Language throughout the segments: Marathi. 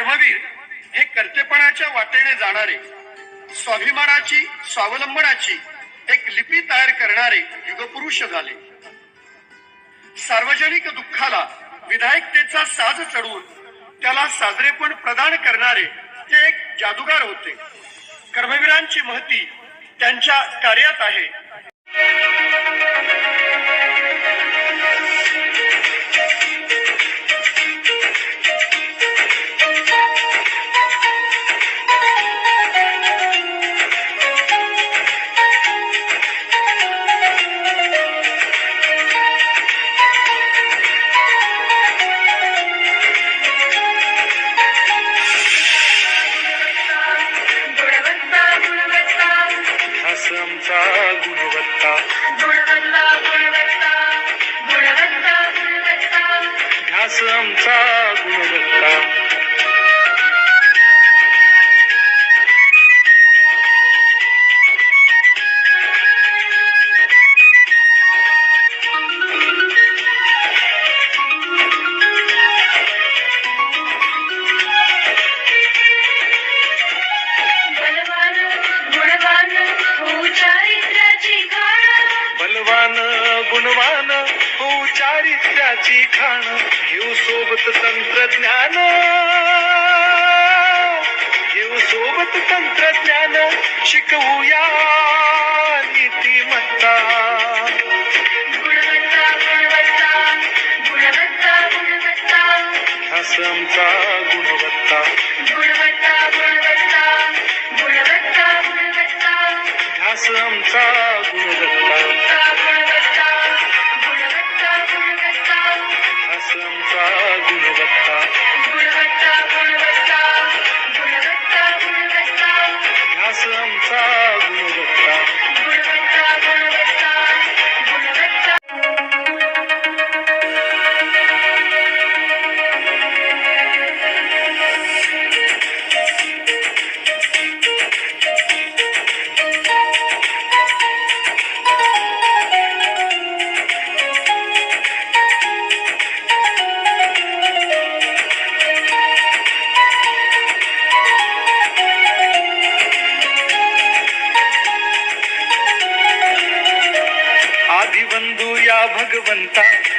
कर्मवीर हे कर्तेपणाच्या वाटेने जाणारे, स्वाभिमानाची स्वावलंबनाची एक लिपी तयार करणारे युगपुरुष झाले. सार्वजनिक दुःखाला विधायकतेचा साज चढवून त्याला साजरेपण प्रदान करणारे ते एक जादूगार होते. कर्मवीरांची महती त्यांच्या कार्यात आहे. आमचा गुणवत्ता ध्यास आमचा गुणवत्ता गुणवान हो चारित्र्याची खाण घेऊ सोबत तंत्रज्ञान शिकवूया नीतिमत्ता ध्यास आमचा गुणवत्ता ध्यास आमचा गुणवत्ता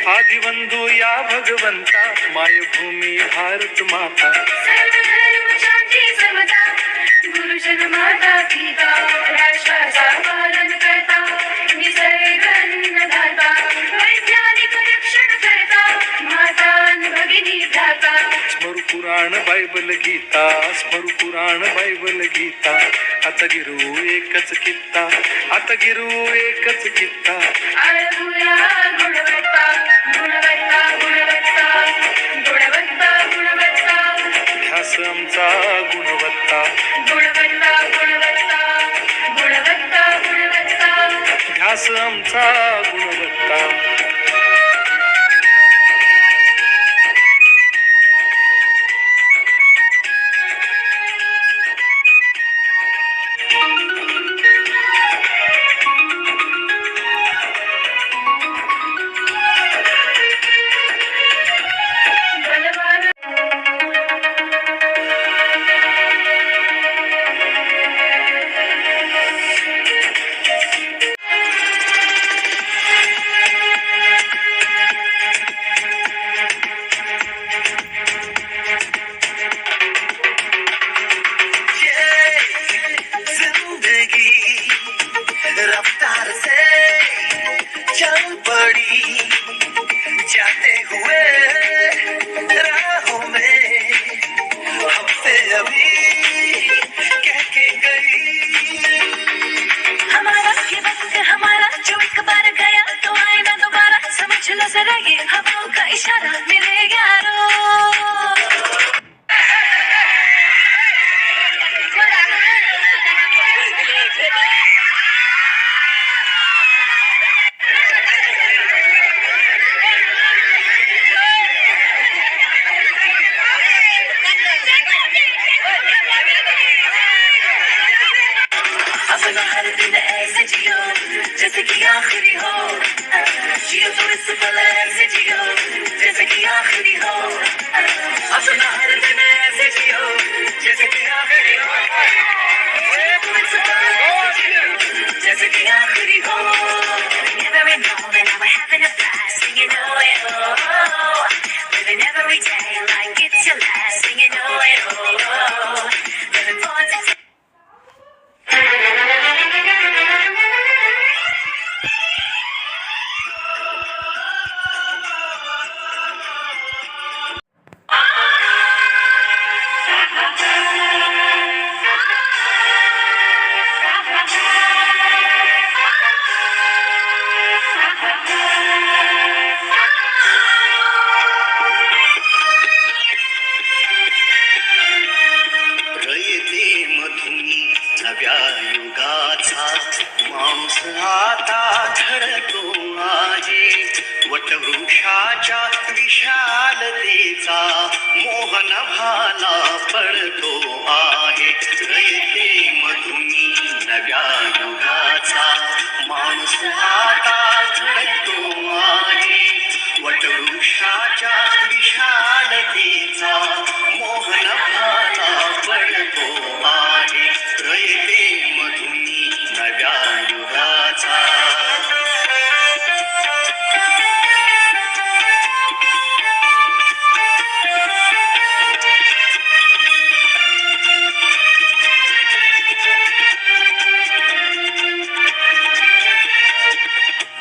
आदिवंदू या भगवंता मायभूमी भारत माता सर्वधर्म शांती समता गुरुजन माता पिता राष्ट्राचा पालन करता निसर्ग अन्नदाता वैज्ञानिक रक्षण करता माता भगिनी भ्राता स्मरू पुराण बायबल गीता स्मरू पुराण बायबल गीता आता गिरू एकच कित्ता आता गिरू एकच कित्ता आळगुया गुणवत्ता गुणवत्ता गुणवत्ता गुणवत्ता गुणवत्ता ध्यास आमचा गुणवत्ता गुणवत्ता गुणवत्ता गुणवत्ता गुणवत्ता ध्यास आमचा गुणवत्ता रफ्तार से चल पड़ी जाते हुए राहों में हमसे अभी कह के गई हमारा ये वक्त हमारा जो एक बार गया तो आए ना दोबारा समझ लो जरा ये हवाओं का इशारा मेरे यारों अपना हर दिन ऐसे जियो जैसे कि आखिरी हो जियो तो इस पल ऐसे जियो जैसे कि आखिरी हो अपना हर दिन ऐसे आखिरी हो, जैसे कि आखिरी हो, जैसे कि आखिरी हो. Never know that now we're having a blast, and you know it. Oh, living every day like it's your last, and you know it. Oh, living for today. रयते मधुनी नव्या युगाचा माणूस आता घडतो आहे. वटवृक्षाच्या विशालतेचा मोहन भाला पडतो आहे. रयते मधुनी नव्या युगाचा माणूस आता घडतो आहे. वटवृक्षाच्या विशालतेचा मोहन भाला पडतो आहे. रयते मधुनी नव्या युगाचा.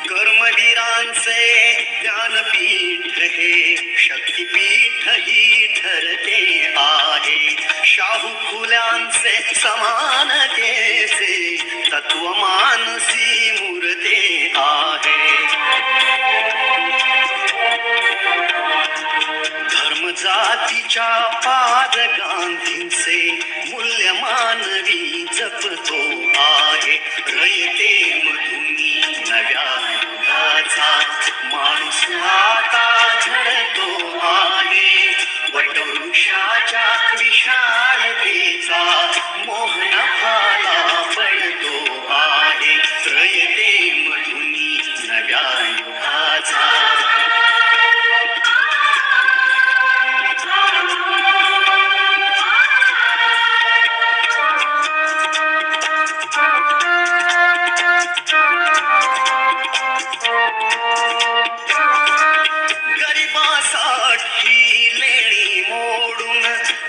कर्मवीरांचे ज्ञानपीठ हे शक्तिपीठ ही ठरते आहे. शाहू फुल्यांचे समानतेचे तत्व मानसी मूर्ते आहे. धर्म जातीच्या पार गांधींचे मूल्य मानवी जपतो आहे. रयते मधुनी नव्या युगाचा माणूस आता घडतो आहे. वटवृक्षाच्या विशालतेचा मोहन भाला पडतो आहे. रयते मधुनी नव्या युगाचा. गरिबासाठी लेणी मोडून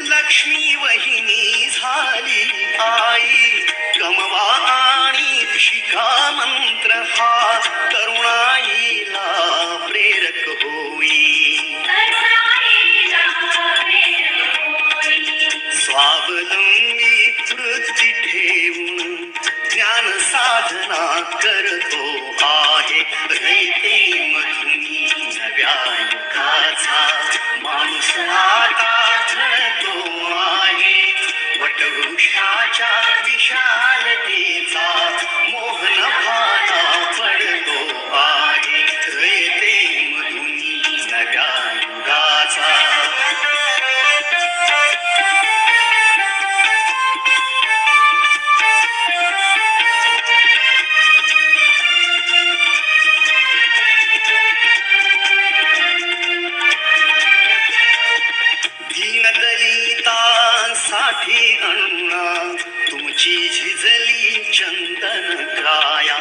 लक्ष्मी वहिनी झाली आई. कमवा आणि शिका मंत्र हा तरुणाईला प्रेरक होई. स्वावलंबी वृत्ती ठेवून ज्ञान साधना करतो आहे. रयते मधुनी नव्या युगाचा माणूस आता घडतो आहे. वटवृक्षाच्या विशालतेचा मोहन भाला पडतो आहे. रयते मधुनी नव्या युगाचा. दीनदलितांसाठी अण्णा तुमची झिजली चंदन काया.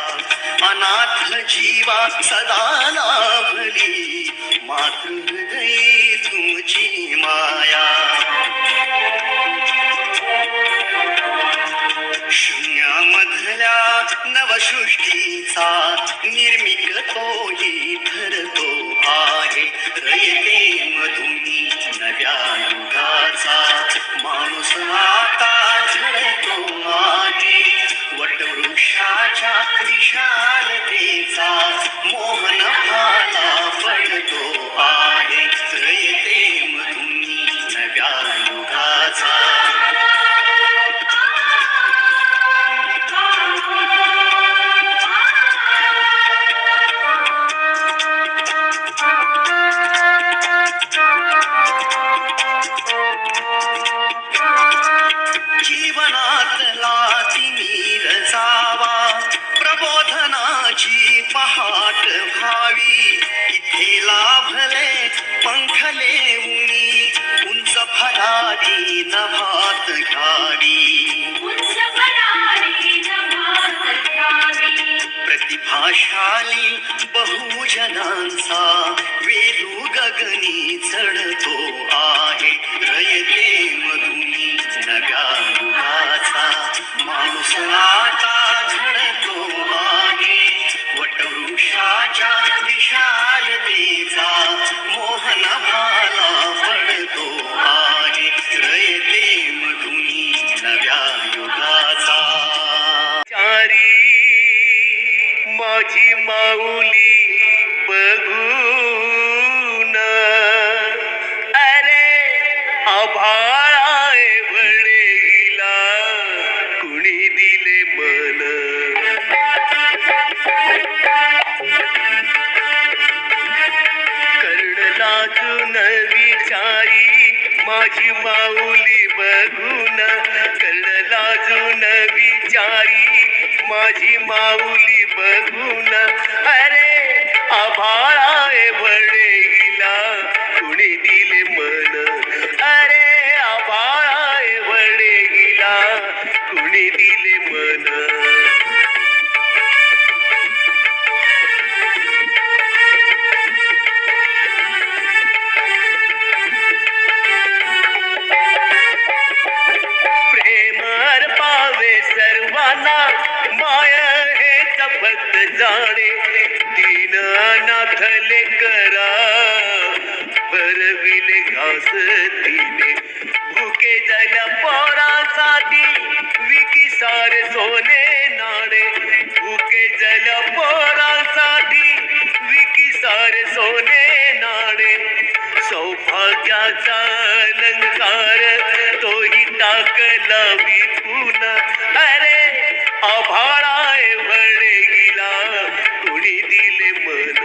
अनाथ जीवा सदा लाभली मातृहृदयी तुमची माया. शून्यामधल्या नवसृष्टीचा निर्मिक तोही ठरतो आहे. रयते मधुनी नव्या युगाचा माणूस आता घडतो आहे. वटवृक्षाच्या विशालतेचा मोहन भाला पडतो आहे. रयते मधुनी नव्या युगाचा. प्रतिभाशाली बहुजनांचा वेलू गगनी चढतो आहे. रयते मधुनी नव्या युगाचा माणूस आता झडतो आहे. वटवृक्षाच्या विशालतेचा मोहन भाला पडतो आहे. रयते मधुनी नव्या युगाचा. चारी माझी माऊली बघून अरे आभाळाय वडेला कुणी दिले मन. कर्ण लाजून विचारी माझी माऊली बघून. कर्ण लाजून विचारी माझी माऊली बघून अरे आभाळाय वडेला कुणी दिले मन. अरे आभाळाय वडेला कुणी दिले मन. प्रेम अर्पावे सर्वांना माय हेच फक्त जाणे. दीन अनाथले करा भरविले घास तिने. भुके जल पोरासाठी विकी सारे सोने नाणे. भुके जल पोरासाठी विकी सारे सोने नाणे. सौभाग्याचा अलंकार तोही टाकला विकून अरे आभाळाय वडेला कुणी दिले मन.